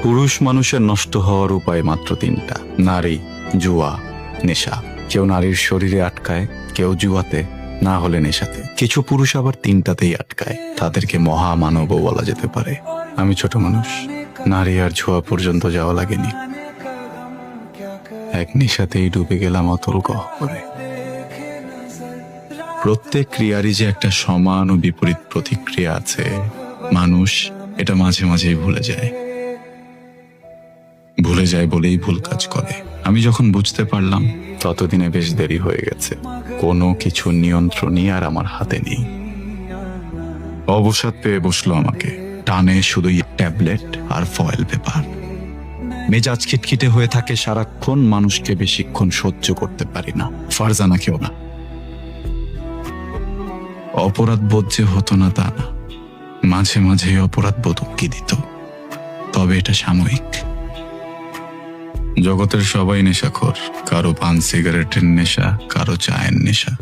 পুরুষ মানুষের নষ্ট হওয়ার উপায় মাত্র তিনটা: নারী, জুয়া, নেশা। কেউ নারীর শরীরে আটকায়, কেউ জুয়াতে, না হলে নেশাতে। কিছু পুরুষ আবার তিনটাতেই আটকায়, তাদেরকে মহামানবও বলা যেতে পারে। আমি ছোট মানুষ, নারী আর জুয়া পর্যন্ত যাওয়া লাগেনি, এক নেশাতেই ডুবে গেলাম অতল গহ্বরে। প্রত্যেক ক্রিয়ারই যে একটা সমান ও বিপরীত প্রতিক্রিয়া আছে, মানুষ এটা মাঝে মাঝেই ভুলে যায় বলেই ভুল কাজ করে। আমি যখন বুঝতে পারলাম, ততদিনে বেশ দেরি হয়ে গেছে। কোনো কিছু নিয়ন্ত্রণই আর আমার হাতে নেই। অবসাদ পেয়ে বসলো আমাকে, টানে শুধু ট্যাবলেট আর ফয়েল পেপার। মেজাজ খিটখিটে হয়ে থাকে সারাক্ষণ, মানুষকে বেশিক্ষণ সহ্য করতে পারি না, ফারজানাকেও না। অপরাধ বোধ যে হতো না তা না, মাঝে মাঝে অপরাধ বোধ উকি দিত, তবে এটা সাময়িক। জগতের সবাই নেশাখোর, কারো পান সিগারেটের নেশা, কারো চায়ের নেশা।